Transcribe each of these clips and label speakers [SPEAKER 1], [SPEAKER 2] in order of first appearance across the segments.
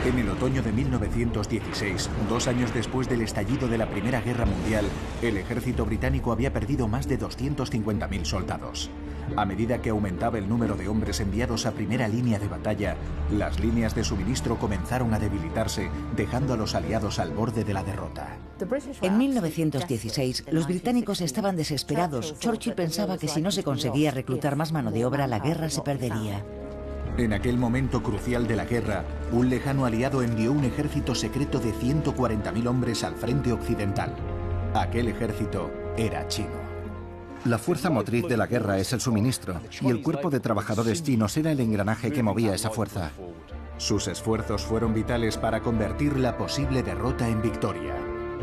[SPEAKER 1] En el otoño de 1916, 2 años después del estallido de la Primera Guerra Mundial, el ejército británico había perdido más de 250.000 soldados. A medida que aumentaba el número de hombres enviados a primera línea de batalla, las líneas de suministro comenzaron a debilitarse, dejando a los aliados al borde de la derrota.
[SPEAKER 2] En 1916, los británicos estaban desesperados. Churchill pensaba que si no se conseguía reclutar más mano de obra, la guerra se perdería.
[SPEAKER 1] En aquel momento crucial de la guerra, un lejano aliado envió un ejército secreto de 140.000 hombres al frente occidental. Aquel ejército era chino.
[SPEAKER 3] La fuerza motriz de la guerra es el suministro, y el cuerpo de trabajadores chinos era el engranaje que movía esa fuerza.
[SPEAKER 1] Sus esfuerzos fueron vitales para convertir la posible derrota en victoria,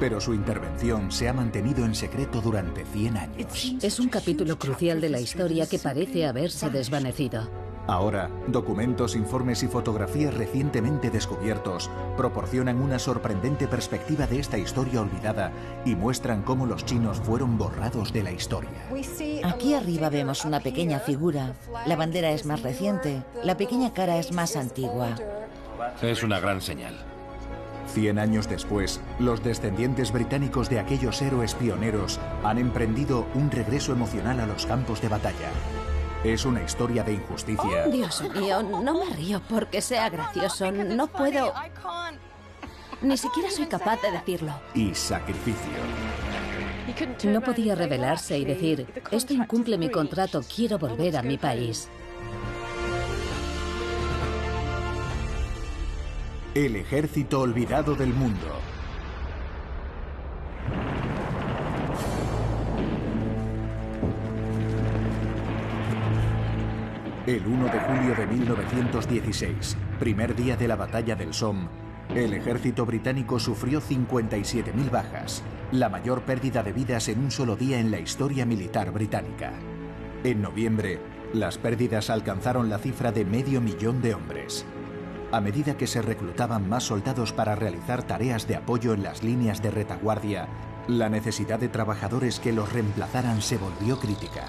[SPEAKER 1] pero su intervención se ha mantenido en secreto durante 100 años.
[SPEAKER 4] Es un capítulo crucial de la historia que parece haberse desvanecido.
[SPEAKER 1] Ahora, documentos, informes y fotografías recientemente descubiertos proporcionan una sorprendente perspectiva de esta historia olvidada y muestran cómo los chinos fueron borrados de la historia.
[SPEAKER 2] Aquí arriba vemos una pequeña figura. La bandera es más reciente, la pequeña cara es más antigua.
[SPEAKER 5] Es una gran señal.
[SPEAKER 1] 100 años después, los descendientes británicos de aquellos héroes pioneros han emprendido un regreso emocional a los campos de batalla. Es una historia de injusticia.
[SPEAKER 4] Oh, Dios mío, no me río porque sea gracioso. No puedo. Ni siquiera soy capaz de decirlo.
[SPEAKER 1] Y sacrificio.
[SPEAKER 4] No podía rebelarse y decir, esto incumple mi contrato, quiero volver a mi país.
[SPEAKER 1] El ejército olvidado del mundo. El 1 de julio de 1916, primer día de la batalla del Somme, el ejército británico sufrió 57.000 bajas, la mayor pérdida de vidas en un solo día en la historia militar británica. En noviembre, las pérdidas alcanzaron la cifra de 500.000 de hombres. A medida que se reclutaban más soldados para realizar tareas de apoyo en las líneas de retaguardia, la necesidad de trabajadores que los reemplazaran se volvió crítica.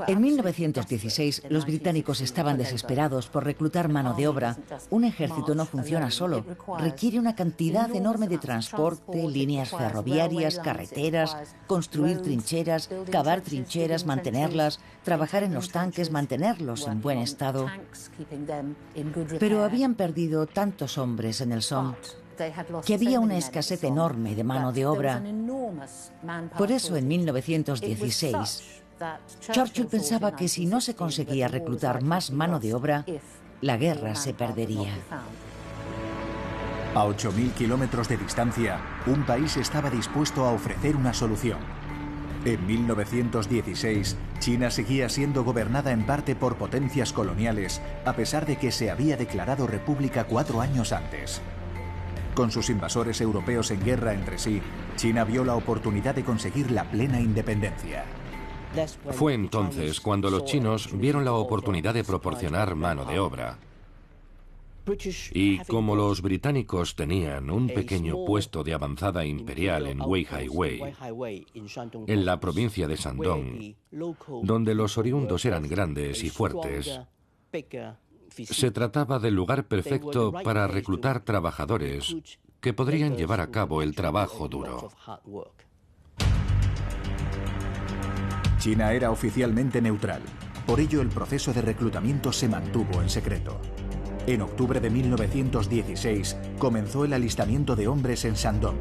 [SPEAKER 2] En 1916, los británicos estaban desesperados por reclutar mano de obra. Un ejército no funciona solo. Requiere una cantidad enorme de transporte, líneas ferroviarias, carreteras, construir trincheras, cavar trincheras, mantenerlas, trabajar en los tanques, mantenerlos en buen estado. Pero habían perdido tantos hombres en el Somme que había una escasez enorme de mano de obra. Por eso, en 1916, Churchill pensaba que si no se conseguía reclutar más mano de obra, la guerra se perdería.
[SPEAKER 1] A 8.000 kilómetros de distancia, un país estaba dispuesto a ofrecer una solución. En 1916, China seguía siendo gobernada en parte por potencias coloniales, a pesar de que se había declarado república 4 años antes. Con sus invasores europeos en guerra entre sí, China vio la oportunidad de conseguir la plena independencia.
[SPEAKER 5] Fue entonces cuando los chinos vieron la oportunidad de proporcionar mano de obra. Y como los británicos tenían un pequeño puesto de avanzada imperial en Weihai Wei, en la provincia de Shandong, donde los oriundos eran grandes y fuertes, se trataba del lugar perfecto para reclutar trabajadores que podrían llevar a cabo el trabajo duro.
[SPEAKER 1] China era oficialmente neutral, por ello el proceso de reclutamiento se mantuvo en secreto. En octubre de 1916 comenzó el alistamiento de hombres en Shandong.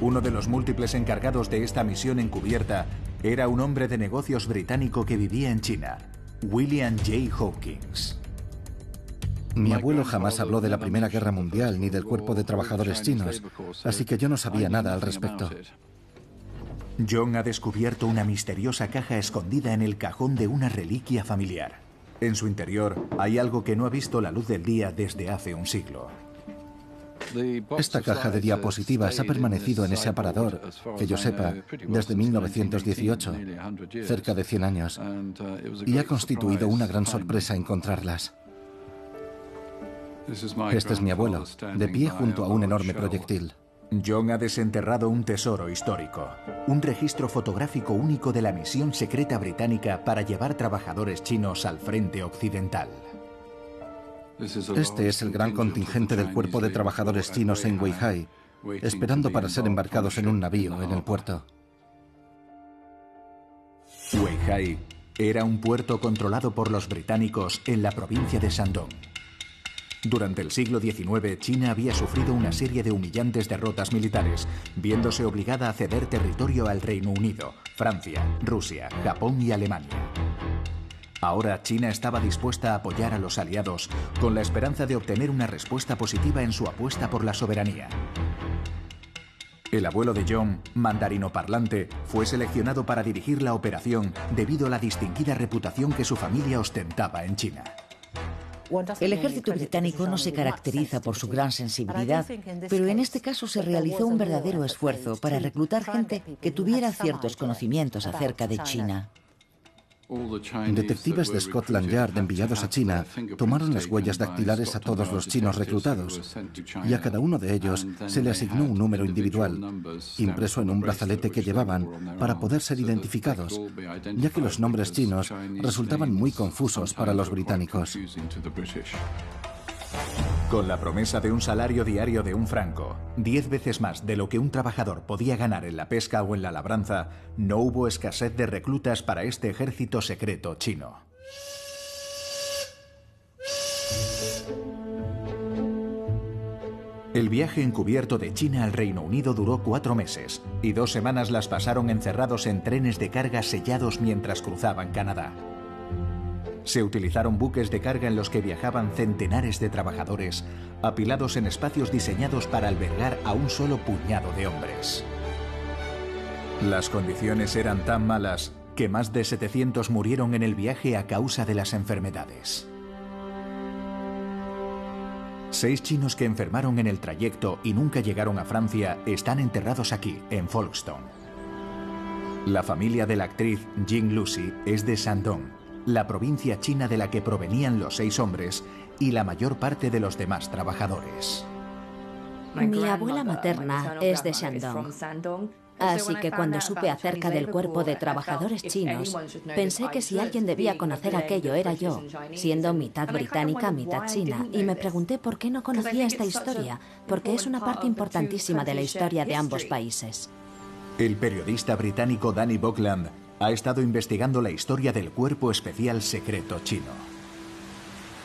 [SPEAKER 1] Uno de los múltiples encargados de esta misión encubierta era un hombre de negocios británico que vivía en China, William J. Hawkins.
[SPEAKER 3] Mi abuelo jamás habló de la Primera Guerra Mundial ni del cuerpo de trabajadores chinos, así que yo no sabía nada al respecto.
[SPEAKER 1] John ha descubierto una misteriosa caja escondida en el cajón de una reliquia familiar. En su interior hay algo que no ha visto la luz del día desde hace un siglo.
[SPEAKER 3] Esta caja de diapositivas ha permanecido en ese aparador, que yo sepa, desde 1918, cerca de 100 años, y ha constituido una gran sorpresa encontrarlas. Este es mi abuelo, de pie junto a un enorme proyectil.
[SPEAKER 1] John ha desenterrado un tesoro histórico, un registro fotográfico único de la misión secreta británica para llevar trabajadores chinos al frente occidental.
[SPEAKER 3] Este es el gran contingente del cuerpo de trabajadores chinos en Weihai, esperando para ser embarcados en un navío en el puerto.
[SPEAKER 1] Weihai era un puerto controlado por los británicos en la provincia de Shandong. Durante el siglo XIX, China había sufrido una serie de humillantes derrotas militares, viéndose obligada a ceder territorio al Reino Unido, Francia, Rusia, Japón y Alemania. Ahora China estaba dispuesta a apoyar a los aliados con la esperanza de obtener una respuesta positiva en su apuesta por la soberanía. El abuelo de John, mandarino parlante, fue seleccionado para dirigir la operación debido a la distinguida reputación que su familia ostentaba en China.
[SPEAKER 2] El ejército británico no se caracteriza por su gran sensibilidad, pero en este caso se realizó un verdadero esfuerzo para reclutar gente que tuviera ciertos conocimientos acerca de China.
[SPEAKER 3] Detectives de Scotland Yard enviados a China tomaron las huellas dactilares a todos los chinos reclutados y a cada uno de ellos se le asignó un número individual, impreso en un brazalete que llevaban para poder ser identificados, ya que los nombres chinos resultaban muy confusos para los británicos.
[SPEAKER 1] Con la promesa de un salario diario de 1 franco, 10 veces más de lo que un trabajador podía ganar en la pesca o en la labranza, no hubo escasez de reclutas para este ejército secreto chino. El viaje encubierto de China al Reino Unido duró 4 meses, y 2 semanas las pasaron encerrados en trenes de carga sellados mientras cruzaban Canadá. Se utilizaron buques de carga en los que viajaban centenares de trabajadores, apilados en espacios diseñados para albergar a un solo puñado de hombres. Las condiciones eran tan malas que más de 700 murieron en el viaje a causa de las enfermedades. 6 chinos que enfermaron en el trayecto y nunca llegaron a Francia están enterrados aquí, en Folkestone. La familia de la actriz Jing Lucy es de Shandong, la provincia china de la que provenían los 6 hombres y la mayor parte de los demás trabajadores.
[SPEAKER 4] Mi abuela materna es de Shandong, así que cuando supe acerca del cuerpo de trabajadores chinos, pensé que si alguien debía conocer aquello era yo, siendo mitad británica, mitad china, y me pregunté por qué no conocía esta historia, porque es una parte importantísima de la historia de ambos países.
[SPEAKER 1] El periodista británico Danny Buckland ha estado investigando la historia del Cuerpo Especial Secreto chino.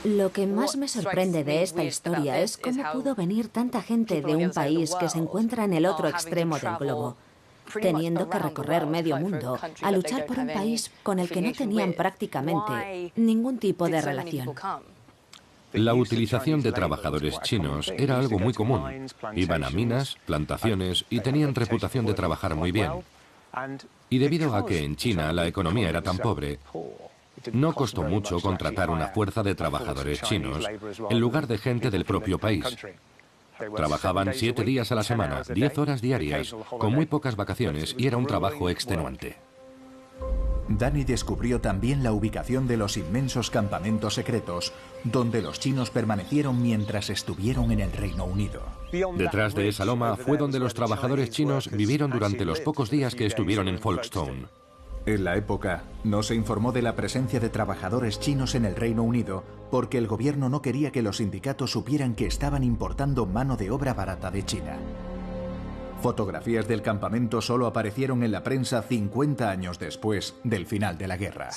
[SPEAKER 4] Lo que más me sorprende de esta historia es cómo pudo venir tanta gente de un país que se encuentra en el otro extremo del globo, teniendo que recorrer medio mundo a luchar por un país con el que no tenían prácticamente ningún tipo de relación.
[SPEAKER 5] La utilización de trabajadores chinos era algo muy común. Iban a minas, plantaciones y tenían reputación de trabajar muy bien. Y debido a que en China la economía era tan pobre, no costó mucho contratar una fuerza de trabajadores chinos en lugar de gente del propio país. Trabajaban 7 días a la semana, 10 horas diarias, con muy pocas vacaciones y era un trabajo extenuante.
[SPEAKER 1] Danny descubrió también la ubicación de los inmensos campamentos secretos donde los chinos permanecieron mientras estuvieron en el Reino Unido.
[SPEAKER 5] Detrás de esa loma fue donde los trabajadores chinos vivieron durante los pocos días que estuvieron en Folkestone.
[SPEAKER 1] En la época, no se informó de la presencia de trabajadores chinos en el Reino Unido porque el gobierno no quería que los sindicatos supieran que estaban importando mano de obra barata de China. Fotografías del campamento solo aparecieron en la prensa 50 años después del final de la guerra.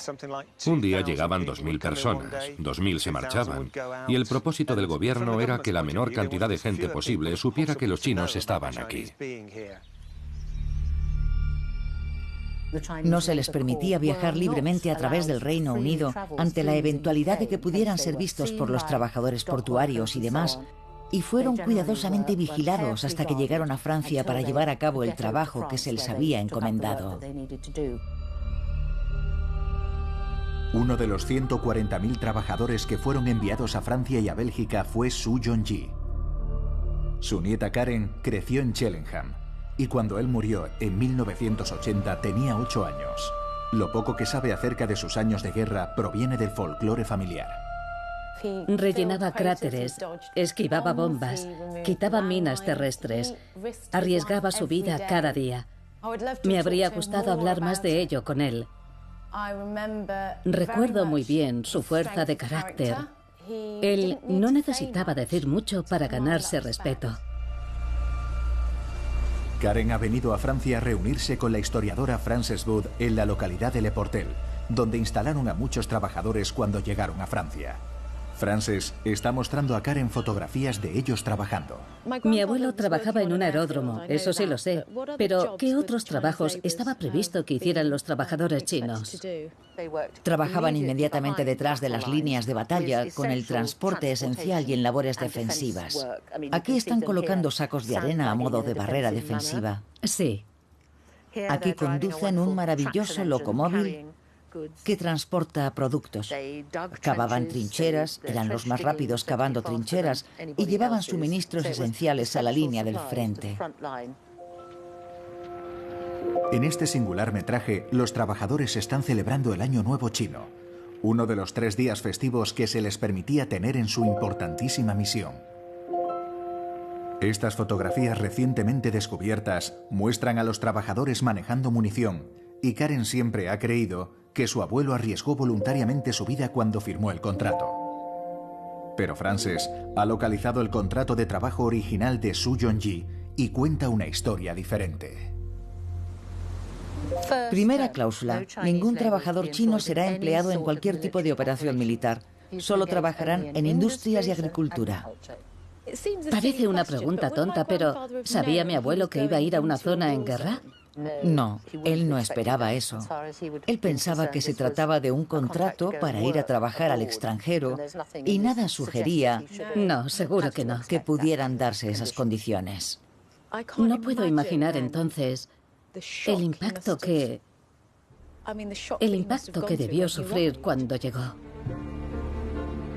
[SPEAKER 5] Un día llegaban 2.000 personas, 2.000 se marchaban, y el propósito del gobierno era que la menor cantidad de gente posible supiera que los chinos estaban aquí.
[SPEAKER 2] No se les permitía viajar libremente a través del Reino Unido ante la eventualidad de que pudieran ser vistos por los trabajadores portuarios y demás, y fueron cuidadosamente vigilados hasta que llegaron a Francia para llevar a cabo el trabajo que se les había encomendado.
[SPEAKER 1] Uno de los 140.000 trabajadores que fueron enviados a Francia y a Bélgica fue Su Yongji. Su nieta Karen creció en Cheltenham y cuando él murió en 1980 tenía 8 años. Lo poco que sabe acerca de sus años de guerra proviene del folclore familiar.
[SPEAKER 6] Rellenaba cráteres, esquivaba bombas, quitaba minas terrestres, arriesgaba su vida cada día. Me habría gustado hablar más de ello con él. Recuerdo muy bien su fuerza de carácter Él no necesitaba decir mucho para ganarse respeto.
[SPEAKER 1] Karen ha venido a Francia a reunirse con la historiadora Frances Wood en la localidad de Le Portel, donde instalaron a muchos trabajadores cuando llegaron a Francia. Frances está mostrando a Karen fotografías de ellos trabajando.
[SPEAKER 6] Mi abuelo trabajaba en un aeródromo, eso sí lo sé. Pero, ¿qué otros trabajos estaba previsto que hicieran los trabajadores chinos?
[SPEAKER 2] Trabajaban inmediatamente detrás de las líneas de batalla, con el transporte esencial y en labores defensivas. Aquí están colocando sacos de arena a modo de barrera defensiva.
[SPEAKER 6] Sí.
[SPEAKER 2] Aquí conducen un maravilloso locomóvil que transporta productos. Cavaban trincheras, eran los más rápidos cavando trincheras y llevaban suministros esenciales a la línea del frente.
[SPEAKER 1] En este singular metraje, los trabajadores están celebrando el Año Nuevo Chino, uno de los 3 días festivos que se les permitía tener en su importantísima misión. Estas fotografías recientemente descubiertas muestran a los trabajadores manejando munición, y Karen siempre ha creído que su abuelo arriesgó voluntariamente su vida cuando firmó el contrato. Pero Frances ha localizado el contrato de trabajo original de Su Yongji y cuenta una historia diferente.
[SPEAKER 2] Primera cláusula: ningún trabajador chino será empleado en cualquier tipo de operación militar. Solo trabajarán en industrias y agricultura.
[SPEAKER 6] Parece una pregunta tonta, pero ¿sabía mi abuelo que iba a ir a una zona en guerra?
[SPEAKER 2] No, él no esperaba eso. Él pensaba que se trataba de un contrato para ir a trabajar al extranjero y nada sugería,
[SPEAKER 6] No, seguro que no.
[SPEAKER 2] que pudieran darse esas condiciones.
[SPEAKER 6] No puedo imaginar entonces el impacto que debió sufrir cuando llegó.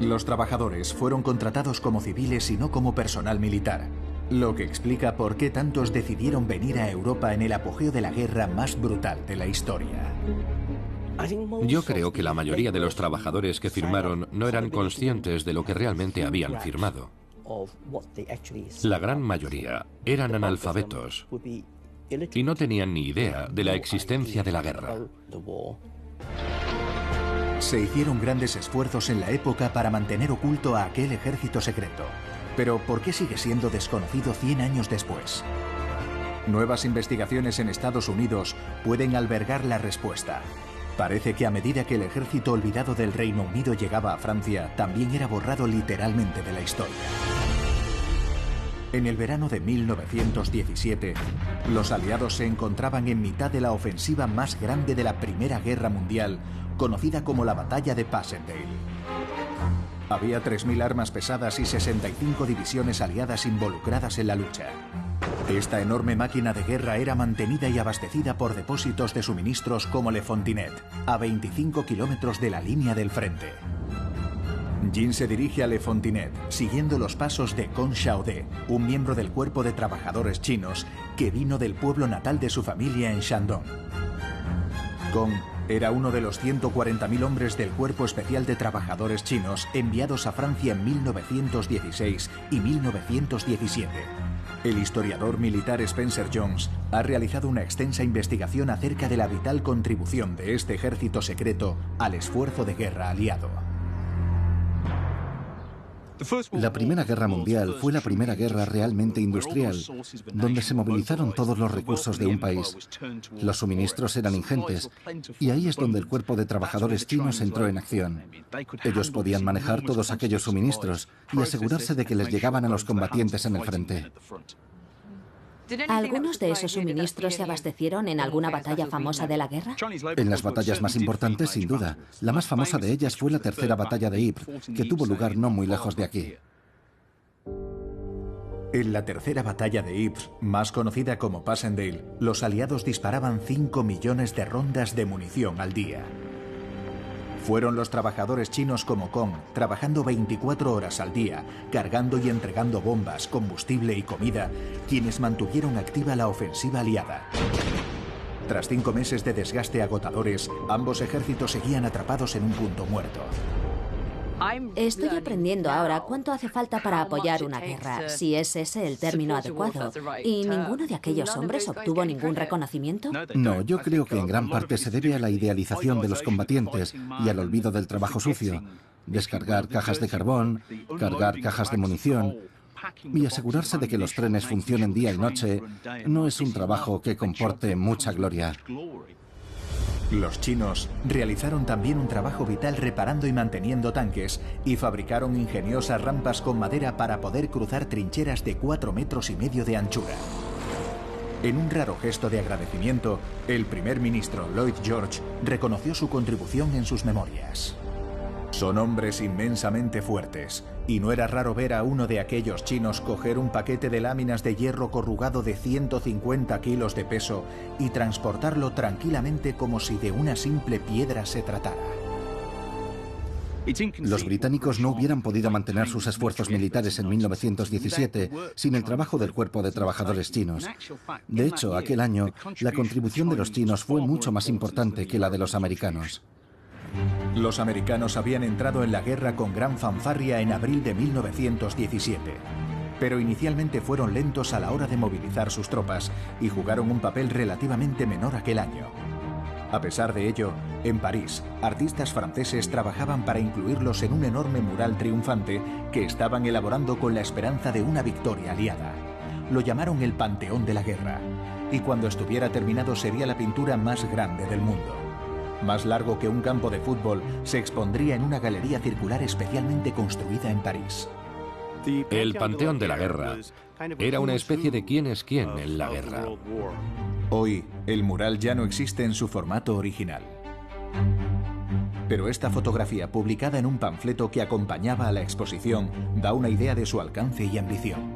[SPEAKER 1] Los trabajadores fueron contratados como civiles y no como personal militar, lo que explica por qué tantos decidieron venir a Europa en el apogeo de la guerra más brutal de la historia.
[SPEAKER 5] Yo creo que la mayoría de los trabajadores que firmaron no eran conscientes de lo que realmente habían firmado. La gran mayoría eran analfabetos y no tenían ni idea de la existencia de la guerra.
[SPEAKER 1] Se hicieron grandes esfuerzos en la época para mantener oculto a aquel ejército secreto. Pero ¿por qué sigue siendo desconocido 100 años después? Nuevas investigaciones en Estados Unidos pueden albergar la respuesta. Parece que a medida que el ejército olvidado del Reino Unido llegaba a Francia, también era borrado literalmente de la historia. En el verano de 1917, los aliados se encontraban en mitad de la ofensiva más grande de la Primera Guerra Mundial, conocida como la Batalla de Passchendaele. Había 3.000 armas pesadas y 65 divisiones aliadas involucradas en la lucha. Esta enorme máquina de guerra era mantenida y abastecida por depósitos de suministros como Le Fontinet, a 25 kilómetros de la línea del frente. Jean se dirige a Le Fontinet, siguiendo los pasos de Kong Xiaode, un miembro del cuerpo de trabajadores chinos que vino del pueblo natal de su familia en Shandong. Kong era uno de los 140.000 hombres del Cuerpo Especial de Trabajadores Chinos enviados a Francia en 1916 y 1917. El historiador militar Spencer Jones ha realizado una extensa investigación acerca de la vital contribución de este ejército secreto al esfuerzo de guerra aliado.
[SPEAKER 3] La Primera Guerra Mundial fue la primera guerra realmente industrial, donde se movilizaron todos los recursos de un país. Los suministros eran ingentes, y ahí es donde el cuerpo de trabajadores chinos entró en acción. Ellos podían manejar todos aquellos suministros y asegurarse de que les llegaban a los combatientes en el frente.
[SPEAKER 4] ¿Algunos de esos suministros se abastecieron en alguna batalla famosa de la guerra?
[SPEAKER 3] En las batallas más importantes, sin duda. La más famosa de ellas fue la Tercera Batalla de Ypres, que tuvo lugar no muy lejos de aquí.
[SPEAKER 1] En la Tercera Batalla de Ypres, más conocida como Passchendaele, los aliados disparaban 5 millones de rondas de munición al día. Fueron los trabajadores chinos como Kong, trabajando 24 horas al día, cargando y entregando bombas, combustible y comida, quienes mantuvieron activa la ofensiva aliada. Tras 5 meses de desgaste agotadores, ambos ejércitos seguían atrapados en un punto muerto.
[SPEAKER 4] Estoy aprendiendo ahora cuánto hace falta para apoyar una guerra, si es ese el término adecuado. ¿Y ninguno de aquellos hombres obtuvo ningún reconocimiento?
[SPEAKER 3] No, yo creo que en gran parte se debe a la idealización de los combatientes y al olvido del trabajo sucio. descargar cajas de carbón, cargar cajas de munición y asegurarse de que los trenes funcionen día y noche no es un trabajo que comporte mucha gloria.
[SPEAKER 1] Los chinos realizaron también un trabajo vital reparando y manteniendo tanques y fabricaron ingeniosas rampas con madera para poder cruzar trincheras de 4,5 metros de anchura. En un raro gesto de agradecimiento, el primer ministro Lloyd George reconoció su contribución en sus memorias. Son hombres inmensamente fuertes, y no era raro ver a uno de aquellos chinos coger un paquete de láminas de hierro corrugado de 150 kilos de peso y transportarlo tranquilamente como si de una simple piedra se tratara.
[SPEAKER 3] Los británicos no hubieran podido mantener sus esfuerzos militares en 1917 sin el trabajo del cuerpo de trabajadores chinos. De hecho, aquel año, la contribución de los chinos fue mucho más importante que la de los americanos.
[SPEAKER 1] Los americanos habían entrado en la guerra con gran fanfarria en abril de 1917, pero inicialmente fueron lentos a la hora de movilizar sus tropas y jugaron un papel relativamente menor aquel año. A pesar de ello, en París, artistas franceses trabajaban para incluirlos en un enorme mural triunfante que estaban elaborando con la esperanza de una victoria aliada. Lo llamaron el Panteón de la Guerra, y cuando estuviera terminado sería la pintura más grande del mundo. Más largo que un campo de fútbol, se expondría en una galería circular especialmente construida en París.
[SPEAKER 5] El Panteón de la Guerra era una especie de quién es quién en la guerra.
[SPEAKER 1] Hoy, el mural ya no existe en su formato original. Pero esta fotografía, publicada en un panfleto que acompañaba a la exposición, da una idea de su alcance y ambición.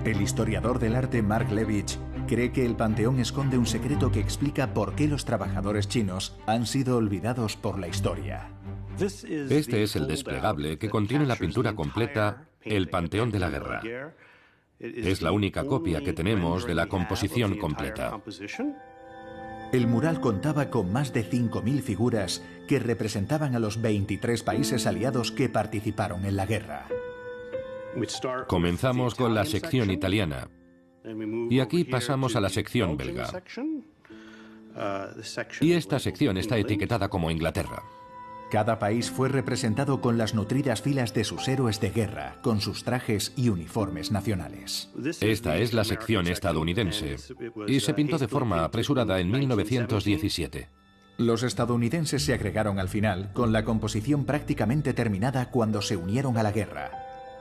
[SPEAKER 1] El historiador del arte Mark Levitch cree que el Panteón esconde un secreto que explica por qué los trabajadores chinos han sido olvidados por la historia.
[SPEAKER 5] Este es el desplegable que contiene la pintura completa, El Panteón de la Guerra. Es la única copia que tenemos de la composición completa.
[SPEAKER 1] El mural contaba con más de 5.000 figuras que representaban a los 23 países aliados que participaron en la guerra.
[SPEAKER 5] Comenzamos con la sección italiana y aquí pasamos a la sección belga. Y esta sección está etiquetada como Inglaterra.
[SPEAKER 1] Cada país fue representado con las nutridas filas de sus héroes de guerra, con sus trajes y uniformes nacionales.
[SPEAKER 5] Esta es la sección estadounidense y se pintó de forma apresurada en 1917.
[SPEAKER 1] Los estadounidenses se agregaron al final, con la composición prácticamente terminada cuando se unieron a la guerra.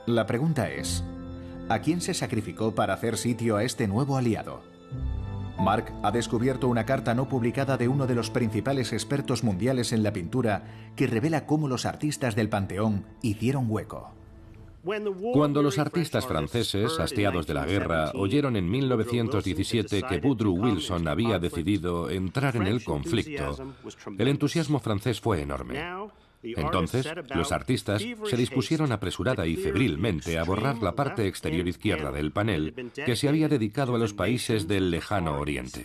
[SPEAKER 1] La pregunta es, ¿a quién se sacrificó para hacer sitio a este nuevo aliado? Mark ha descubierto una carta no publicada de uno de los principales expertos mundiales en la pintura que revela cómo los artistas del Panteón hicieron hueco.
[SPEAKER 5] Cuando los artistas franceses, hastiados de la guerra, oyeron en 1917 que Woodrow Wilson había decidido entrar en el conflicto, el entusiasmo francés fue enorme. Entonces, los artistas se dispusieron apresurada y febrilmente a borrar la parte exterior izquierda del panel que se había dedicado a los países del lejano oriente.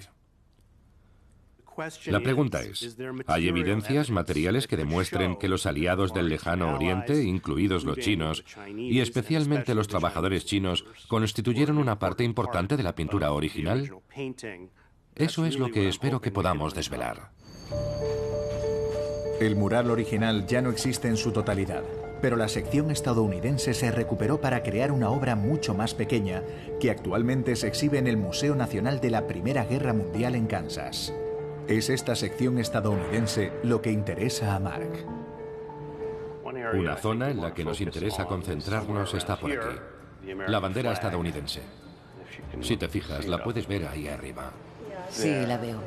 [SPEAKER 5] La pregunta es, ¿hay evidencias materiales que demuestren que los aliados del lejano oriente, incluidos los chinos, y especialmente los trabajadores chinos, constituyeron una parte importante de la pintura original? Eso es lo que espero que podamos desvelar.
[SPEAKER 1] El mural original ya no existe en su totalidad, pero la sección estadounidense se recuperó para crear una obra mucho más pequeña que actualmente se exhibe en el Museo Nacional de la Primera Guerra Mundial en Kansas. Es esta sección estadounidense lo que interesa a Mark.
[SPEAKER 5] Una zona en la que nos interesa concentrarnos está por aquí. La bandera estadounidense. Si te fijas, la puedes ver ahí arriba.
[SPEAKER 2] Sí, la veo.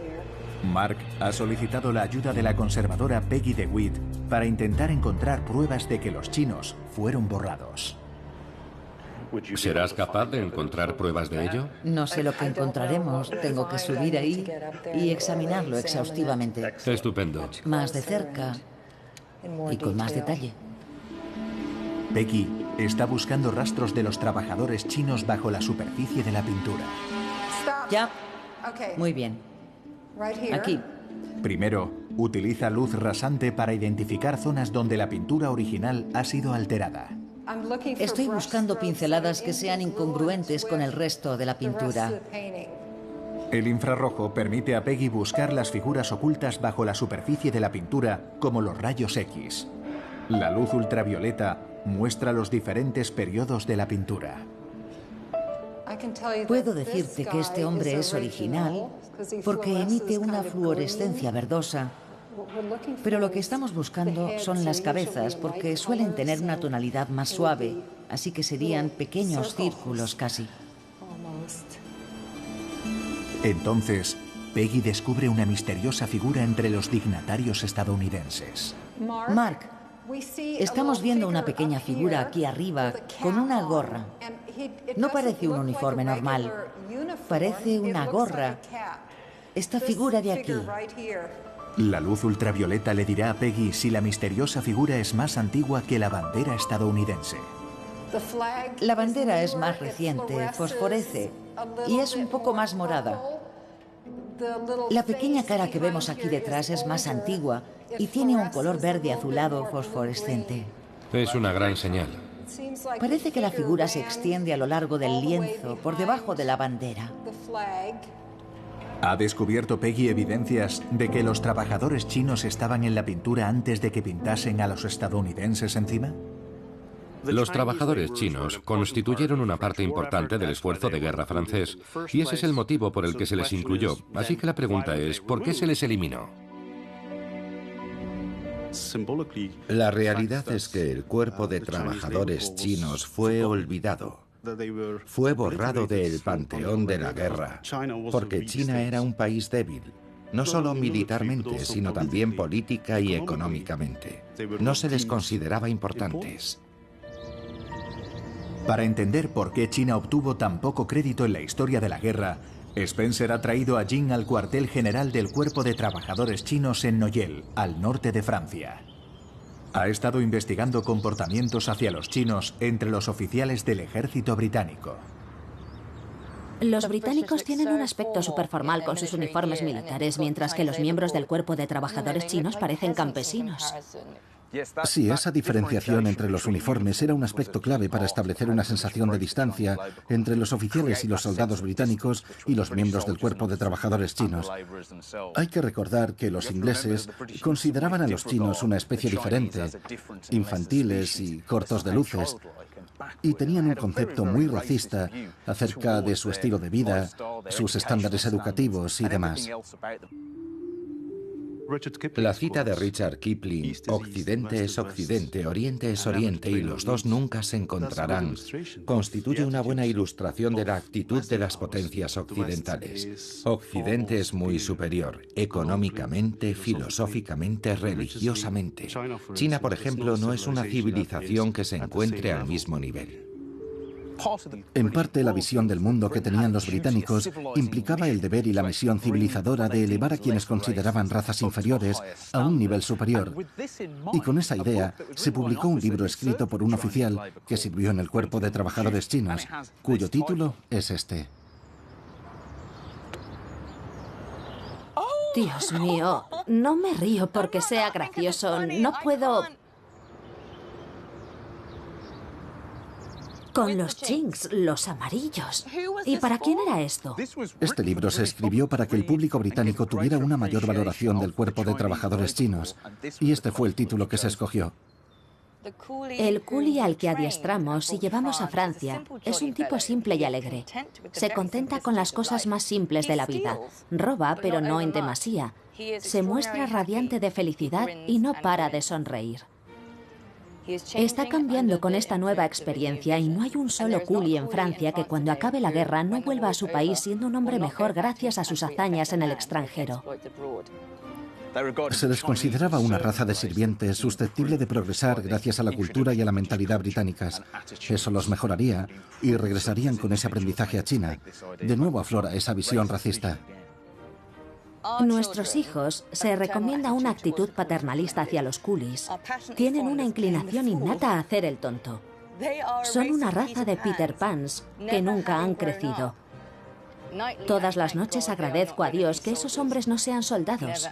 [SPEAKER 1] Mark ha solicitado la ayuda de la conservadora Peggy DeWitt para intentar encontrar pruebas de que los chinos fueron borrados.
[SPEAKER 5] ¿Serás capaz de encontrar pruebas de ello?
[SPEAKER 2] No sé lo que encontraremos. Tengo que subir ahí y examinarlo exhaustivamente.
[SPEAKER 5] Estupendo.
[SPEAKER 2] Más de cerca y con más detalle.
[SPEAKER 1] Peggy está buscando rastros de los trabajadores chinos bajo la superficie de la pintura.
[SPEAKER 2] Ya. Muy bien. Aquí.
[SPEAKER 1] Primero, utiliza luz rasante para identificar zonas donde la pintura original ha sido alterada.
[SPEAKER 2] Estoy buscando pinceladas que sean incongruentes con el resto de la pintura.
[SPEAKER 1] El infrarrojo permite a Peggy buscar las figuras ocultas bajo la superficie de la pintura, como los rayos X. La luz ultravioleta muestra los diferentes periodos de la pintura.
[SPEAKER 2] Puedo decirte que este hombre es original porque emite una fluorescencia verdosa, pero lo que estamos buscando son las cabezas porque suelen tener una tonalidad más suave, así que serían pequeños círculos casi.
[SPEAKER 1] Entonces, Peggy descubre una misteriosa figura entre los dignatarios estadounidenses.
[SPEAKER 2] Mark, estamos viendo una pequeña figura aquí arriba con una gorra. No parece un uniforme normal, parece una gorra. Esta figura de aquí.
[SPEAKER 1] La luz ultravioleta le dirá a Peggy si la misteriosa figura es más antigua que la bandera estadounidense.
[SPEAKER 2] La bandera es más reciente, fosforece y es un poco más morada. La pequeña cara que vemos aquí detrás es más antigua y tiene un color verde azulado fosforescente.
[SPEAKER 5] Es una gran señal.
[SPEAKER 2] Parece que la figura se extiende a lo largo del lienzo, por debajo de la bandera.
[SPEAKER 1] ¿Ha descubierto Peggy evidencias de que los trabajadores chinos estaban en la pintura antes de que pintasen a los estadounidenses encima?
[SPEAKER 5] Los trabajadores chinos constituyeron una parte importante del esfuerzo de guerra francés, y ese es el motivo por el que se les incluyó. Así que la pregunta es, ¿por qué se les eliminó?
[SPEAKER 7] La realidad es que el cuerpo de trabajadores chinos fue olvidado. Fue borrado del panteón de la guerra, porque China era un país débil, no solo militarmente, sino también política y económicamente. No se les consideraba importantes.
[SPEAKER 1] Para entender por qué China obtuvo tan poco crédito en la historia de la guerra, Spencer ha traído a Jin al cuartel general del Cuerpo de Trabajadores Chinos en Noyelles, al norte de Francia. Ha estado investigando comportamientos hacia los chinos entre los oficiales del ejército británico.
[SPEAKER 4] Los británicos tienen un aspecto superformal con sus uniformes militares, mientras que los miembros del Cuerpo de Trabajadores Chinos parecen campesinos.
[SPEAKER 3] Sí, esa diferenciación entre los uniformes era un aspecto clave para establecer una sensación de distancia entre los oficiales y los soldados británicos y los miembros del Cuerpo de Trabajadores Chinos. Hay que recordar que los ingleses consideraban a los chinos una especie diferente, infantiles y cortos de luces, y tenían un concepto muy racista acerca de su estilo de vida, sus estándares educativos y demás.
[SPEAKER 7] La cita de Richard Kipling, Occidente es Occidente, Oriente es Oriente y los dos nunca se encontrarán, constituye una buena ilustración de la actitud de las potencias occidentales. Occidente es muy superior, económicamente, filosóficamente, religiosamente. China, por ejemplo, no es una civilización que se encuentre al mismo nivel.
[SPEAKER 3] En parte, la visión del mundo que tenían los británicos implicaba el deber y la misión civilizadora de elevar a quienes consideraban razas inferiores a un nivel superior. Y con esa idea se publicó un libro escrito por un oficial que sirvió en el Cuerpo de Trabajadores Chinos, cuyo título es este.
[SPEAKER 4] Dios mío, no me río porque sea gracioso, no puedo... Con los chinks, los amarillos. ¿Y para quién era esto?
[SPEAKER 3] Este libro se escribió para que el público británico tuviera una mayor valoración del Cuerpo de Trabajadores Chinos, y este fue el título que se escogió.
[SPEAKER 4] El coolie al que adiestramos y llevamos a Francia es un tipo simple y alegre. Se contenta con las cosas más simples de la vida. Roba, pero no en demasía. Se muestra radiante de felicidad y no para de sonreír. Está cambiando con esta nueva experiencia y no hay un solo coolie en Francia que cuando acabe la guerra no vuelva a su país siendo un hombre mejor gracias a sus hazañas en el extranjero.
[SPEAKER 3] Se les consideraba una raza de sirvientes susceptible de progresar gracias a la cultura y a la mentalidad británicas. Eso los mejoraría y regresarían con ese aprendizaje a China. De nuevo aflora esa visión racista.
[SPEAKER 4] Nuestros hijos se recomienda una actitud paternalista hacia los coolies. Tienen una inclinación innata a hacer el tonto. Son una raza de Peter Pans que nunca han crecido. Todas las noches agradezco a Dios que esos hombres no sean soldados.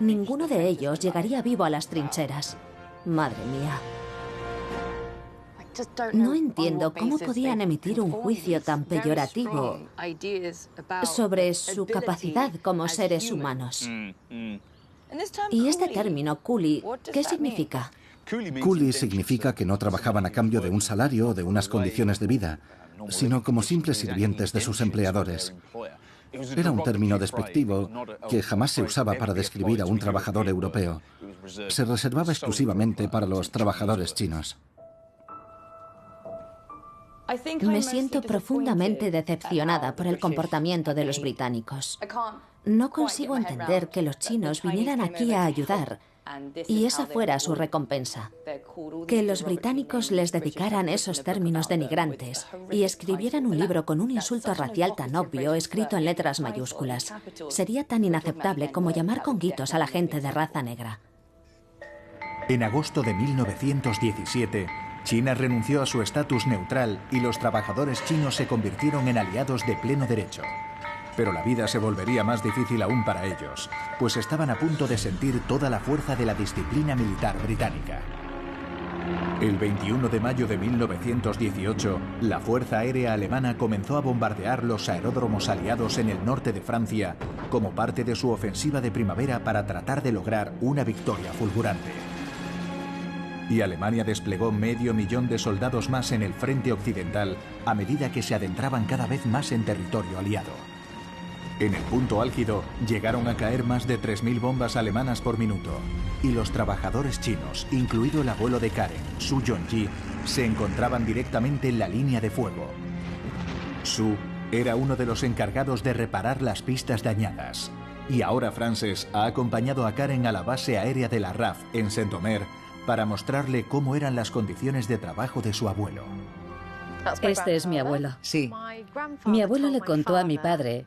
[SPEAKER 4] Ninguno de ellos llegaría vivo a las trincheras. Madre mía. No entiendo cómo podían emitir un juicio tan peyorativo sobre su capacidad como seres humanos. ¿Y este término, coolie, qué significa?
[SPEAKER 3] Coolie significa que no trabajaban a cambio de un salario o de unas condiciones de vida, sino como simples sirvientes de sus empleadores. Era un término despectivo que jamás se usaba para describir a un trabajador europeo. Se reservaba exclusivamente para los trabajadores chinos.
[SPEAKER 4] Me siento profundamente decepcionada por el comportamiento de los británicos. No consigo entender que los chinos vinieran aquí a ayudar y esa fuera su recompensa. Que los británicos les dedicaran esos términos denigrantes y escribieran un libro con un insulto racial tan obvio escrito en letras mayúsculas. Sería tan inaceptable como llamar conguitos a la gente de raza negra.
[SPEAKER 1] En agosto de 1917, China renunció a su estatus neutral y los trabajadores chinos se convirtieron en aliados de pleno derecho. Pero la vida se volvería más difícil aún para ellos, pues estaban a punto de sentir toda la fuerza de la disciplina militar británica. El 21 de mayo de 1918, la Fuerza Aérea Alemana comenzó a bombardear los aeródromos aliados en el norte de Francia como parte de su ofensiva de primavera para tratar de lograr una victoria fulgurante. Y Alemania desplegó 500.000 de soldados más en el frente occidental a medida que se adentraban cada vez más en territorio aliado. En el punto álgido llegaron a caer más de 3.000 bombas alemanas por minuto y los trabajadores chinos, incluido el abuelo de Karen, Su Yongji, se encontraban directamente en la línea de fuego. Su era uno de los encargados de reparar las pistas dañadas y ahora Frances ha acompañado a Karen a la base aérea de la RAF en Saint-Omer para mostrarle cómo eran las condiciones de trabajo de su abuelo.
[SPEAKER 6] Este es mi abuelo.
[SPEAKER 2] Sí.
[SPEAKER 6] Mi abuelo le contó a mi padre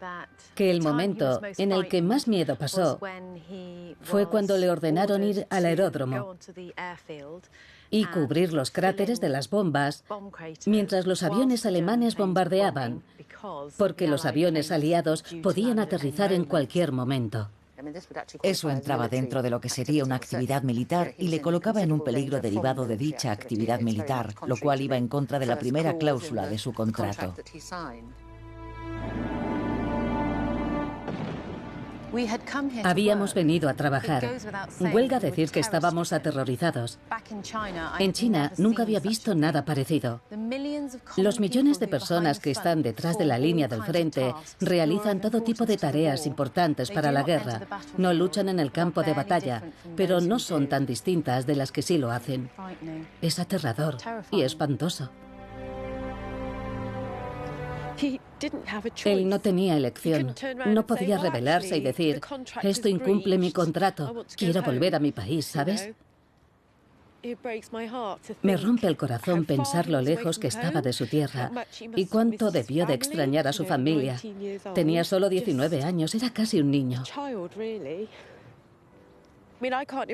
[SPEAKER 6] que el momento en el que más miedo pasó fue cuando le ordenaron ir al aeródromo y cubrir los cráteres de las bombas mientras los aviones alemanes bombardeaban, porque los aviones aliados podían aterrizar en cualquier momento.
[SPEAKER 2] Eso entraba dentro de lo que sería una actividad militar y le colocaba en un peligro derivado de dicha actividad militar, lo cual iba en contra de la primera cláusula de su contrato.
[SPEAKER 6] Habíamos venido a trabajar. Huelga decir que estábamos aterrorizados. En China nunca había visto nada parecido. Los millones de personas que están detrás de la línea del frente realizan todo tipo de tareas importantes para la guerra. No luchan en el campo de batalla, pero no son tan distintas de las que sí lo hacen. Es aterrador y espantoso. Él no tenía elección. No podía rebelarse y decir, esto incumple mi contrato, quiero volver a mi país, ¿sabes? Me rompe el corazón pensar lo lejos que estaba de su tierra y cuánto debió de extrañar a su familia. Tenía solo 19 años, era casi un niño.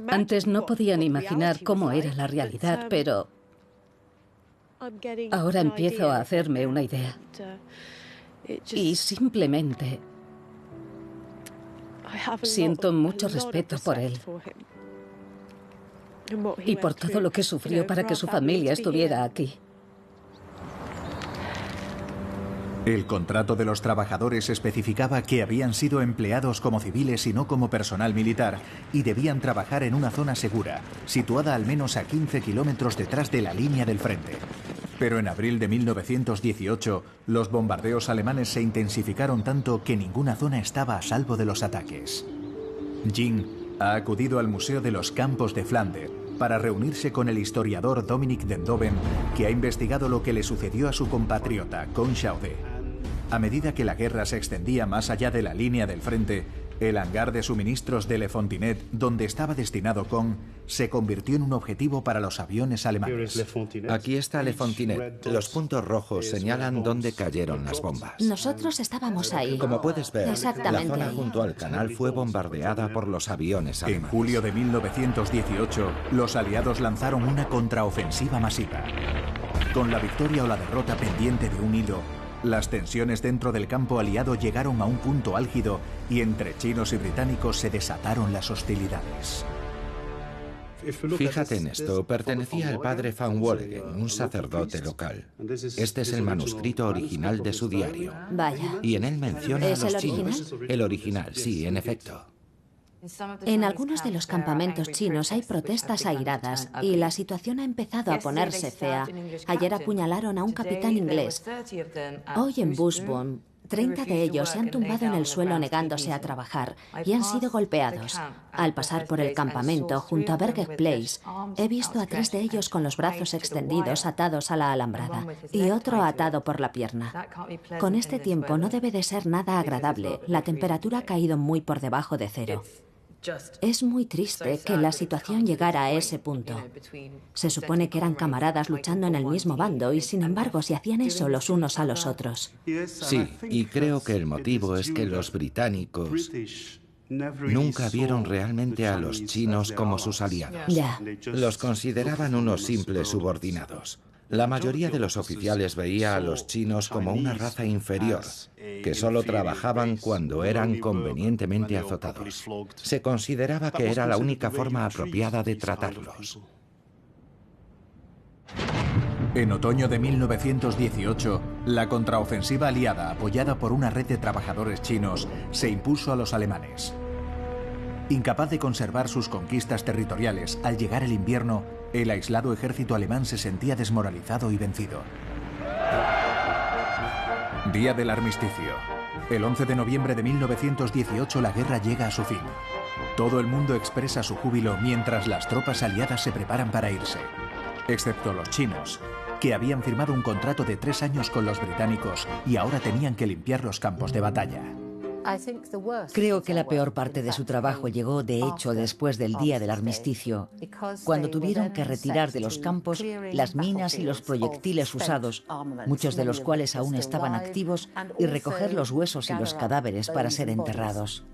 [SPEAKER 6] Antes no podían imaginar cómo era la realidad, pero ahora empiezo a hacerme una idea. Y simplemente siento mucho respeto por él y por todo lo que sufrió para que su familia estuviera aquí.
[SPEAKER 1] El contrato de los trabajadores especificaba que habían sido empleados como civiles y no como personal militar y debían trabajar en una zona segura, situada al menos a 15 kilómetros detrás de la línea del frente. Pero en abril de 1918, los bombardeos alemanes se intensificaron tanto que ninguna zona estaba a salvo de los ataques. Jing ha acudido al Museo de los Campos de Flandes para reunirse con el historiador Dominique Dendoven, que ha investigado lo que le sucedió a su compatriota, Con Xiaode. A medida que la guerra se extendía más allá de la línea del frente, el hangar de suministros de Le Fontinet, donde estaba destinado Con, se convirtió en un objetivo para los aviones alemanes.
[SPEAKER 7] Aquí está Le Fontinet. Los puntos rojos señalan dónde cayeron las bombas.
[SPEAKER 4] Nosotros estábamos ahí.
[SPEAKER 7] Como puedes ver, la zona
[SPEAKER 4] ahí.
[SPEAKER 7] junto al canal fue bombardeada por los aviones
[SPEAKER 1] En
[SPEAKER 7] alemanes.
[SPEAKER 1] julio de 1918, los aliados lanzaron una contraofensiva masiva. Con la victoria o la derrota pendiente de un hilo, las tensiones dentro del campo aliado llegaron a un punto álgido y entre chinos y británicos se desataron las hostilidades.
[SPEAKER 7] Fíjate en esto, pertenecía al padre Van Wolgen, un sacerdote local. Este es el manuscrito original de su diario.
[SPEAKER 4] Vaya.
[SPEAKER 7] Y en él menciona a
[SPEAKER 4] ¿Es
[SPEAKER 7] los
[SPEAKER 4] el
[SPEAKER 7] chinos. El original, sí, en efecto.
[SPEAKER 4] En algunos de los campamentos chinos hay protestas airadas y la situación ha empezado a ponerse fea. Ayer apuñalaron a un capitán inglés. Hoy en Bushburn, 30 de ellos se han tumbado en el suelo negándose a trabajar y han sido golpeados. Al pasar por el campamento, junto a Berger Place, he visto a 3 de ellos con los brazos extendidos atados a la alambrada y otro atado por la pierna. Con este tiempo no debe de ser nada agradable. La temperatura ha caído muy por debajo de 0. Es muy triste que la situación llegara a ese punto. Se supone que eran camaradas luchando en el mismo bando y sin embargo se hacían eso los unos a los otros.
[SPEAKER 7] Sí, y creo que el motivo es que los británicos nunca vieron realmente a los chinos como sus aliados.
[SPEAKER 4] Ya.
[SPEAKER 7] Los consideraban unos simples subordinados. La mayoría de los oficiales veía a los chinos como una raza inferior, que solo trabajaban cuando eran convenientemente azotados. Se consideraba que era la única forma apropiada de tratarlos.
[SPEAKER 1] En otoño de 1918, la contraofensiva aliada, apoyada por una red de trabajadores chinos, se impuso a los alemanes. Incapaz de conservar sus conquistas territoriales, al llegar el invierno, el aislado ejército alemán se sentía desmoralizado y vencido. Día del armisticio. El 11 de noviembre de 1918 la guerra llega a su fin. Todo el mundo expresa su júbilo mientras las tropas aliadas se preparan para irse. Excepto los chinos, que habían firmado un contrato de 3 años con los británicos y ahora tenían que limpiar los campos de batalla.
[SPEAKER 2] Creo que la peor parte de su trabajo llegó, de hecho, después del día del armisticio, cuando tuvieron que retirar de los campos las minas y los proyectiles usados, muchos de los cuales aún estaban activos, y recoger los huesos y los cadáveres para ser enterrados.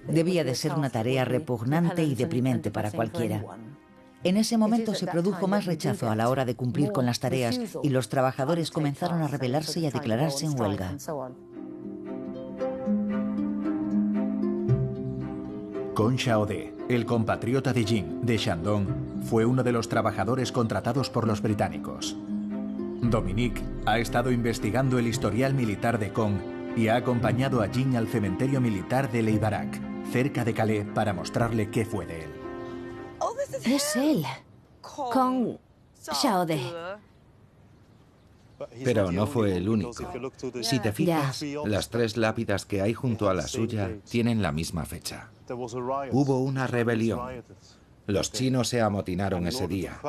[SPEAKER 2] Debía de ser una tarea repugnante y deprimente para cualquiera. En ese momento se produjo más rechazo a la hora de cumplir con las tareas y los trabajadores comenzaron a rebelarse y a declararse en huelga.
[SPEAKER 1] Kong Xiaode, el compatriota de Jing, de Shandong, fue uno de los trabajadores contratados por los británicos. Dominique ha estado investigando el historial militar de Kong y ha acompañado a Jing al cementerio militar de Leibarak, cerca de Calais, para mostrarle qué fue de él.
[SPEAKER 4] Es él, Kong Xiaode.
[SPEAKER 7] Pero no fue el único. Si te fijas, las 3 lápidas que hay junto a la suya tienen la misma fecha. Hubo una rebelión. Los chinos se amotinaron ese día.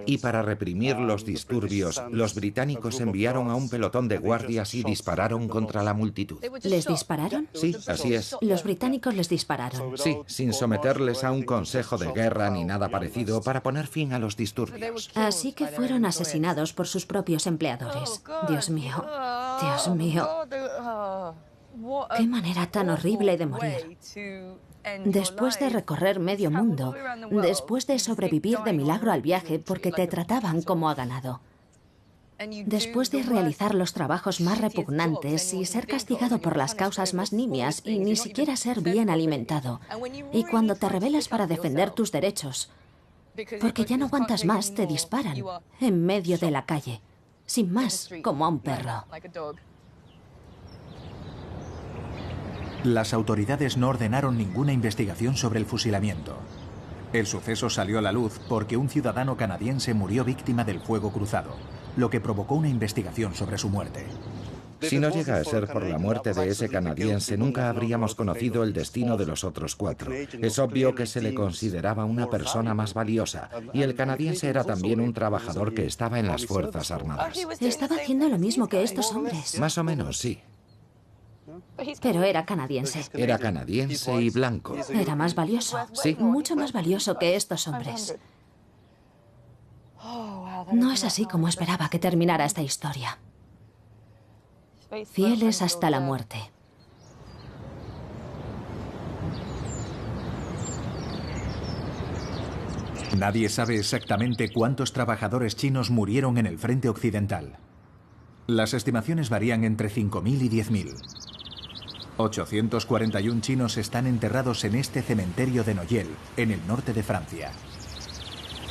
[SPEAKER 7] Y para reprimir los disturbios, los británicos enviaron a un pelotón de guardias y dispararon contra la multitud.
[SPEAKER 4] ¿Les dispararon?
[SPEAKER 7] Sí, así es.
[SPEAKER 4] Los británicos les dispararon.
[SPEAKER 7] Sí, sin someterles a un consejo de guerra ni nada parecido para poner fin a los disturbios.
[SPEAKER 4] Así que fueron asesinados por sus propios empleadores. Dios mío, Dios mío. Qué manera tan horrible de morir. Después de recorrer medio mundo, después de sobrevivir de milagro al viaje porque te trataban como a ganado, después de realizar los trabajos más repugnantes y ser castigado por las causas más nimias y ni siquiera ser bien alimentado, y cuando te rebelas para defender tus derechos, porque ya no aguantas más, te disparan en medio de la calle, sin más, como a un perro.
[SPEAKER 1] Las autoridades no ordenaron ninguna investigación sobre el fusilamiento. El suceso salió a la luz porque un ciudadano canadiense murió víctima del fuego cruzado, lo que provocó una investigación sobre su muerte.
[SPEAKER 7] Si no llega a ser por la muerte de ese canadiense, nunca habríamos conocido el destino de los otros 4. Es obvio que se le consideraba una persona más valiosa, y el canadiense era también un trabajador que estaba en las Fuerzas Armadas.
[SPEAKER 4] Estaba haciendo lo mismo que estos hombres.
[SPEAKER 7] Más o menos, sí.
[SPEAKER 4] Pero era canadiense.
[SPEAKER 7] Era canadiense y blanco.
[SPEAKER 4] Era más valioso.
[SPEAKER 7] Sí.
[SPEAKER 4] Mucho más valioso que estos hombres. No es así como esperaba que terminara esta historia. Fieles hasta la muerte.
[SPEAKER 1] Nadie sabe exactamente cuántos trabajadores chinos murieron en el frente occidental. Las estimaciones varían entre 5.000 y 10.000. 841 chinos están enterrados en este cementerio de Noyel, en el norte de Francia.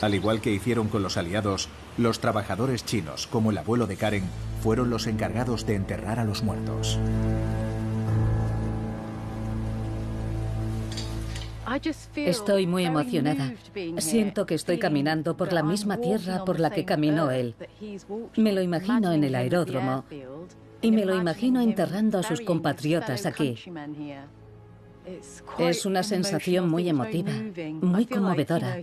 [SPEAKER 1] Al igual que hicieron con los aliados, los trabajadores chinos, como el abuelo de Karen, fueron los encargados de enterrar a los muertos.
[SPEAKER 6] Estoy muy emocionada. Siento que estoy caminando por la misma tierra por la que caminó él. Me lo imagino en el aeródromo y me lo imagino enterrando a sus compatriotas aquí. Es una sensación muy emotiva, muy conmovedora.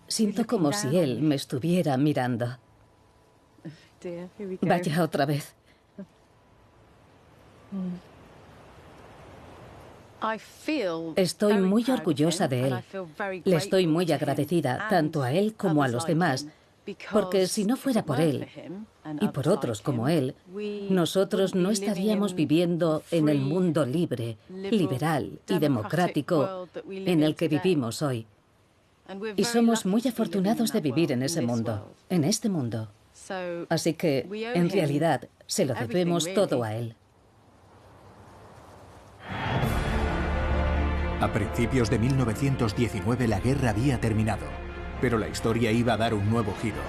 [SPEAKER 6] Siento como si él me estuviera mirando. Vaya otra vez. Estoy muy orgullosa de él. Le estoy muy agradecida, tanto a él como a los demás, porque si no fuera por él y por otros como él, nosotros no estaríamos viviendo en el mundo libre, liberal y democrático en el que vivimos hoy. Y somos muy afortunados de vivir en ese mundo, en este mundo. Así que, en realidad, se lo debemos todo a él.
[SPEAKER 1] A principios de 1919 la guerra había terminado, pero la historia iba a dar un nuevo giro,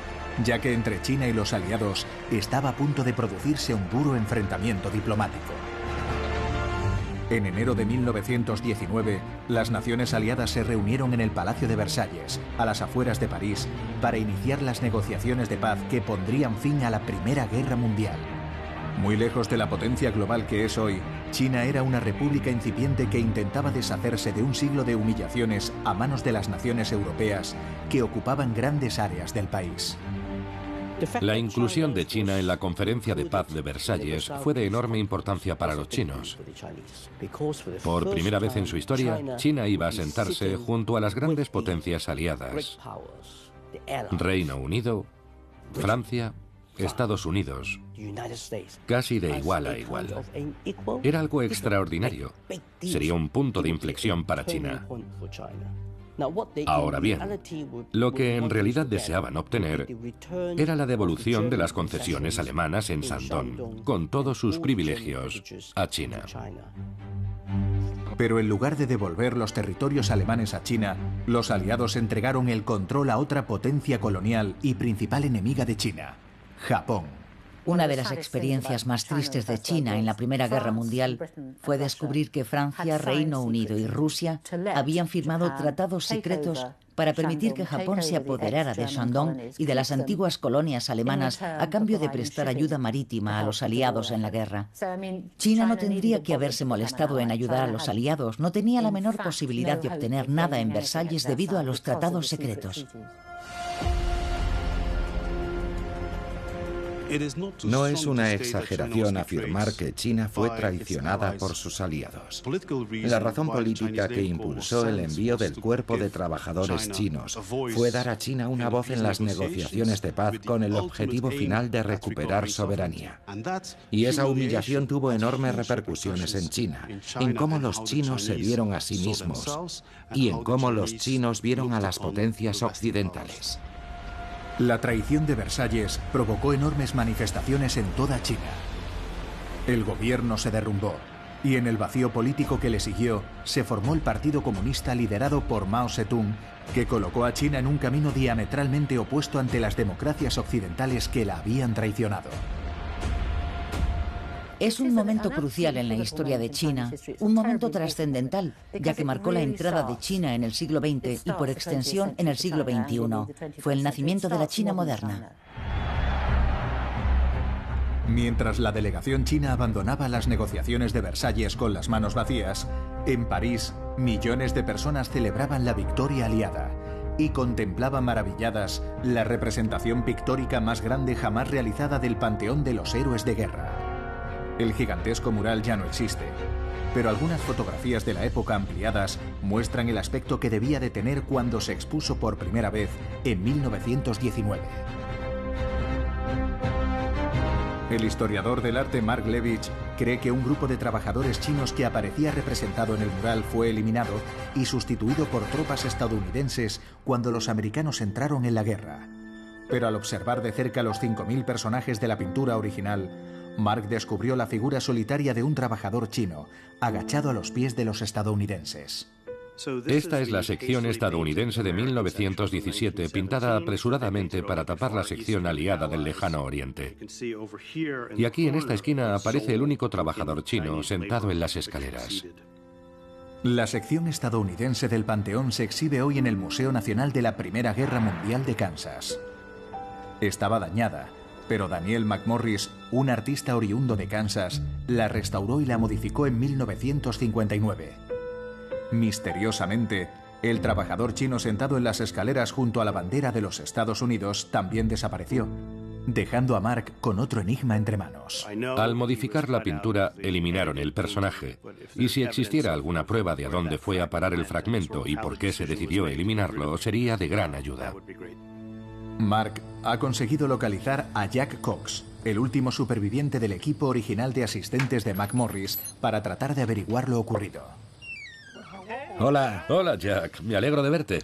[SPEAKER 1] ya que entre China y los aliados estaba a punto de producirse un duro enfrentamiento diplomático. En enero de 1919, las naciones aliadas se reunieron en el Palacio de Versalles, a las afueras de París, para iniciar las negociaciones de paz que pondrían fin a la Primera Guerra Mundial. Muy lejos de la potencia global que es hoy, China era una república incipiente que intentaba deshacerse de un siglo de humillaciones a manos de las naciones europeas que ocupaban grandes áreas del país.
[SPEAKER 5] La inclusión de China en la Conferencia de Paz de Versalles fue de enorme importancia para los chinos. Por primera vez en su historia, China iba a sentarse junto a las grandes potencias aliadas: Reino Unido, Francia, Estados Unidos, casi de igual a igual. Era algo extraordinario. Sería un punto de inflexión para China. Ahora bien, lo que en realidad deseaban obtener era la devolución de las concesiones alemanas en Shandong, con todos sus privilegios, a China.
[SPEAKER 1] Pero en lugar de devolver los territorios alemanes a China, los aliados entregaron el control a otra potencia colonial y principal enemiga de China: Japón.
[SPEAKER 2] Una de las experiencias más tristes de China en la Primera Guerra Mundial fue descubrir que Francia, Reino Unido y Rusia habían firmado tratados secretos para permitir que Japón se apoderara de Shandong y de las antiguas colonias alemanas a cambio de prestar ayuda marítima a los aliados en la guerra. China no tendría que haberse molestado en ayudar a los aliados, no tenía la menor posibilidad de obtener nada en Versalles debido a los tratados secretos.
[SPEAKER 7] No es una exageración afirmar que China fue traicionada por sus aliados. La razón política que impulsó el envío del cuerpo de trabajadores chinos fue dar a China una voz en las negociaciones de paz con el objetivo final de recuperar soberanía. Y esa humillación tuvo enormes repercusiones en China, en cómo los chinos se vieron a sí mismos y en cómo los chinos vieron a las potencias occidentales.
[SPEAKER 1] La traición de Versalles provocó enormes manifestaciones en toda China. El gobierno se derrumbó y en el vacío político que le siguió se formó el Partido Comunista liderado por Mao Zedong, que colocó a China en un camino diametralmente opuesto ante las democracias occidentales que la habían traicionado.
[SPEAKER 2] Es un momento crucial en la historia de China, un momento trascendental, ya que marcó la entrada de China en el siglo XX y por extensión en el siglo XXI. Fue el nacimiento de la China moderna.
[SPEAKER 1] Mientras la delegación china abandonaba las negociaciones de Versalles con las manos vacías, en París, millones de personas celebraban la victoria aliada y contemplaban maravilladas la representación pictórica más grande jamás realizada del Panteón de los Héroes de Guerra. El gigantesco mural ya no existe, pero algunas fotografías de la época ampliadas muestran el aspecto que debía de tener cuando se expuso por primera vez en 1919. El historiador del arte Mark Levitch cree que un grupo de trabajadores chinos que aparecía representado en el mural fue eliminado y sustituido por tropas estadounidenses cuando los americanos entraron en la guerra. Pero al observar de cerca los 5.000 personajes de la pintura original, Mark descubrió la figura solitaria de un trabajador chino, agachado a los pies de los estadounidenses.
[SPEAKER 5] Esta es la sección estadounidense de 1917, pintada apresuradamente para tapar la sección aliada del Lejano Oriente. Y aquí en esta esquina aparece el único trabajador chino sentado en las escaleras.
[SPEAKER 1] La sección estadounidense del Panteón se exhibe hoy en el Museo Nacional de la Primera Guerra Mundial de Kansas. Estaba dañada, pero Daniel McMorris, un artista oriundo de Kansas, la restauró y la modificó en 1959. Misteriosamente, el trabajador chino sentado en las escaleras junto a la bandera de los Estados Unidos también desapareció, dejando a Mark con otro enigma entre manos.
[SPEAKER 5] Al modificar la pintura, eliminaron el personaje. Y si existiera alguna prueba de a dónde fue a parar el fragmento y por qué se decidió eliminarlo, sería de gran ayuda.
[SPEAKER 1] Mark ha conseguido localizar a Jack Cox, el último superviviente del equipo original de asistentes de McMorris, para tratar de averiguar lo ocurrido.
[SPEAKER 7] Hola.
[SPEAKER 5] Hola, Jack. Me alegro de verte.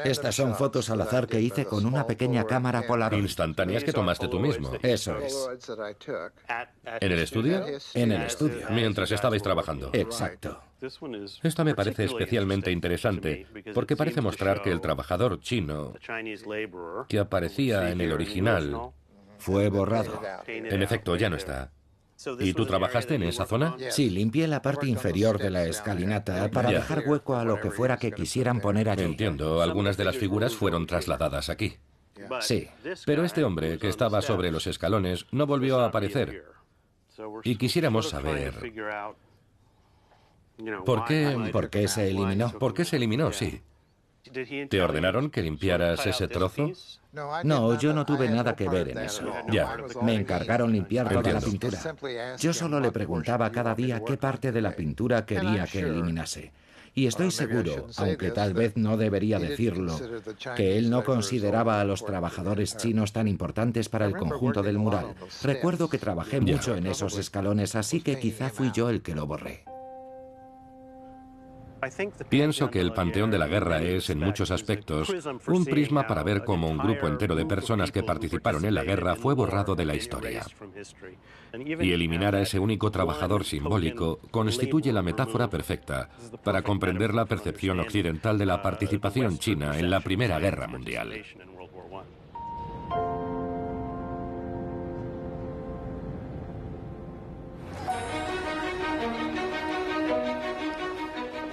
[SPEAKER 7] Estas son fotos al azar que hice con una pequeña cámara Polaroid.
[SPEAKER 5] Instantáneas que tomaste tú mismo.
[SPEAKER 7] Eso es.
[SPEAKER 5] ¿En el estudio?
[SPEAKER 7] En el estudio.
[SPEAKER 5] Mientras estabais trabajando.
[SPEAKER 7] Exacto.
[SPEAKER 5] Esta me parece especialmente interesante porque parece mostrar que el trabajador chino que aparecía en el original
[SPEAKER 7] Fue borrado.
[SPEAKER 5] en efecto ya no está. ¿Y tú trabajaste en esa zona?
[SPEAKER 7] Sí, limpié la parte inferior de la escalinata para dejar hueco a lo que fuera que quisieran poner allí.
[SPEAKER 5] Entiendo, algunas de las figuras fueron trasladadas aquí.
[SPEAKER 7] Sí.
[SPEAKER 5] Pero este hombre que estaba sobre los escalones no volvió a aparecer. Y quisiéramos saber... ¿Por qué
[SPEAKER 7] se eliminó?
[SPEAKER 5] ¿Por qué se eliminó? Sí. ¿Te ordenaron que limpiaras ese trozo?
[SPEAKER 7] No, yo no tuve nada que ver en eso.
[SPEAKER 5] Ya.
[SPEAKER 7] Me encargaron limpiar toda la
[SPEAKER 5] Entiendo.
[SPEAKER 7] pintura. Yo solo le preguntaba cada día qué parte de la pintura quería que eliminase. Y estoy seguro, aunque tal vez no debería decirlo, que él no consideraba a los trabajadores chinos tan importantes para el conjunto del mural. Recuerdo que trabajé mucho en esos escalones, así que quizá fui yo el que lo borré.
[SPEAKER 5] Pienso que el Panteón de la Guerra es, en muchos aspectos, un prisma para ver cómo un grupo entero de personas que participaron en la guerra fue borrado de la historia. Y eliminar a ese único trabajador simbólico constituye la metáfora perfecta para comprender la percepción occidental de la participación china en la Primera Guerra Mundial.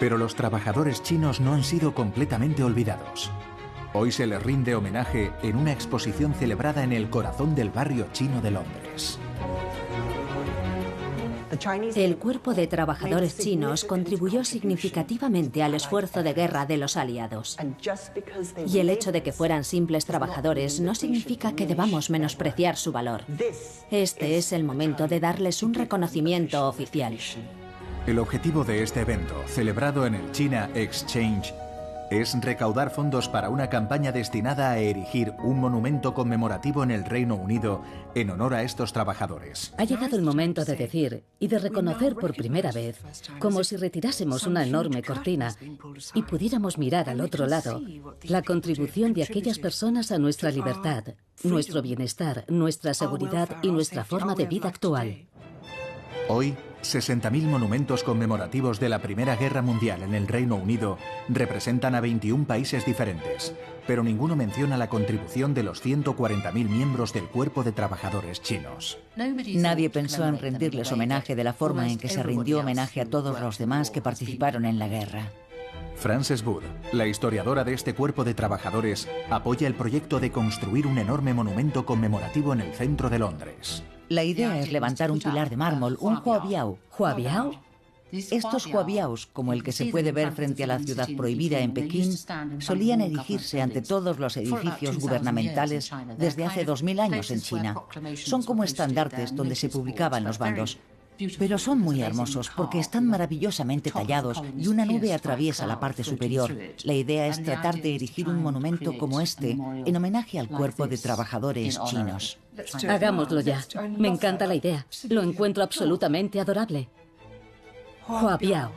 [SPEAKER 1] Pero los trabajadores chinos no han sido completamente olvidados. Hoy se les rinde homenaje en una exposición celebrada en el corazón del barrio chino de Londres.
[SPEAKER 4] El cuerpo de trabajadores chinos contribuyó significativamente al esfuerzo de guerra de los aliados. Y el hecho de que fueran simples trabajadores no significa que debamos menospreciar su valor. Este es el momento de darles un reconocimiento oficial.
[SPEAKER 1] El objetivo de este evento, celebrado en el China Exchange, es recaudar fondos para una campaña destinada a erigir un monumento conmemorativo en el Reino Unido en honor a estos trabajadores.
[SPEAKER 6] Ha llegado el momento de decir y de reconocer por primera vez, como si retirásemos una enorme cortina y pudiéramos mirar al otro lado, la contribución de aquellas personas a nuestra libertad, nuestro bienestar, nuestra seguridad y nuestra forma de vida actual.
[SPEAKER 1] Hoy, 60.000 monumentos conmemorativos de la Primera Guerra Mundial en el Reino Unido representan a 21 países diferentes, pero ninguno menciona la contribución de los 140.000 miembros del cuerpo de trabajadores chinos.
[SPEAKER 2] Nadie pensó en rendirles homenaje de la forma en que se rindió homenaje a todos los demás que participaron en la guerra.
[SPEAKER 1] Frances Wood, la historiadora de este cuerpo de trabajadores, apoya el proyecto de construir un enorme monumento conmemorativo en el centro de Londres.
[SPEAKER 2] La idea es levantar un pilar de mármol, un huabiao.
[SPEAKER 6] ¿Huabiao?
[SPEAKER 2] Estos huabiaos, como el que se puede ver frente a la ciudad prohibida en Pekín, solían erigirse ante todos los edificios gubernamentales desde hace 2000 años en China. Son como estandartes donde se publicaban los bandos. Pero son muy hermosos porque están maravillosamente tallados y una nube atraviesa la parte superior. La idea es tratar de erigir un monumento como este en homenaje al cuerpo de trabajadores chinos.
[SPEAKER 6] Hagámoslo ya. Me encanta la idea. Lo encuentro absolutamente adorable. Huabiao.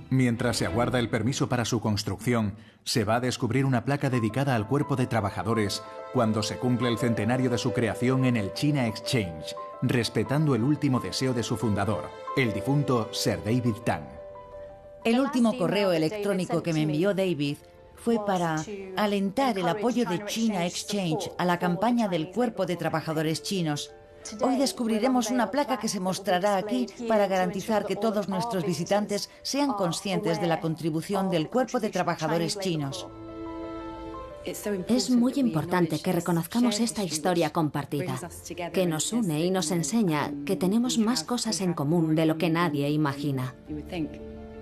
[SPEAKER 1] Mientras se aguarda el permiso para su construcción, se va a descubrir una placa dedicada al cuerpo de trabajadores cuando se cumple el centenario de su creación en el China Exchange, respetando el último deseo de su fundador, el difunto Sir David Tang.
[SPEAKER 2] El último correo electrónico que me envió David fue para alentar el apoyo de China Exchange a la campaña del cuerpo de trabajadores chinos. Hoy descubriremos una placa que se mostrará aquí para garantizar que todos nuestros visitantes sean conscientes de la contribución del Cuerpo de Trabajadores Chinos.
[SPEAKER 4] Es muy importante que reconozcamos esta historia compartida, que nos une y nos enseña que tenemos más cosas en común de lo que nadie imagina.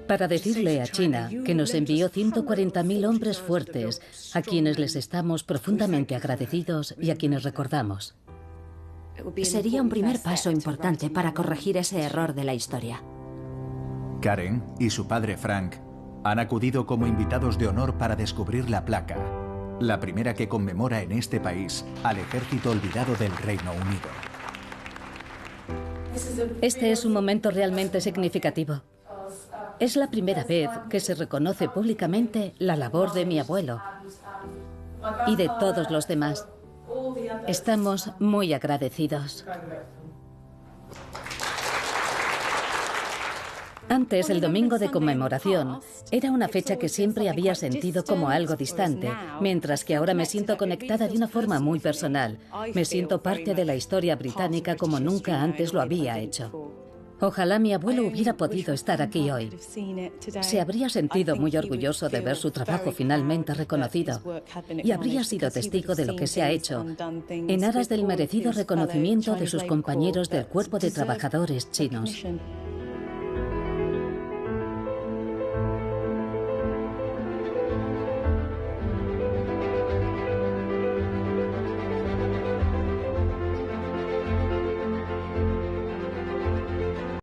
[SPEAKER 6] Para decirle a China que nos envió 140.000 hombres fuertes, a quienes les estamos profundamente agradecidos y a quienes recordamos.
[SPEAKER 4] Sería un primer paso importante para corregir ese error de la historia.
[SPEAKER 1] Karen y su padre Frank han acudido como invitados de honor para descubrir la placa, la primera que conmemora en este país al ejército olvidado del Reino Unido.
[SPEAKER 6] Este es un momento realmente significativo. Es la primera vez que se reconoce públicamente la labor de mi abuelo y de todos los demás. Estamos muy agradecidos. Antes, el domingo de conmemoración era una fecha que siempre había sentido como algo distante, mientras que ahora me siento conectada de una forma muy personal. Me siento parte de la historia británica como nunca antes lo había hecho. Ojalá mi abuelo hubiera podido estar aquí hoy. Se habría sentido muy orgulloso de ver su trabajo finalmente reconocido y habría sido testigo de lo que se ha hecho en aras del merecido reconocimiento de sus compañeros del Cuerpo de Trabajadores Chinos.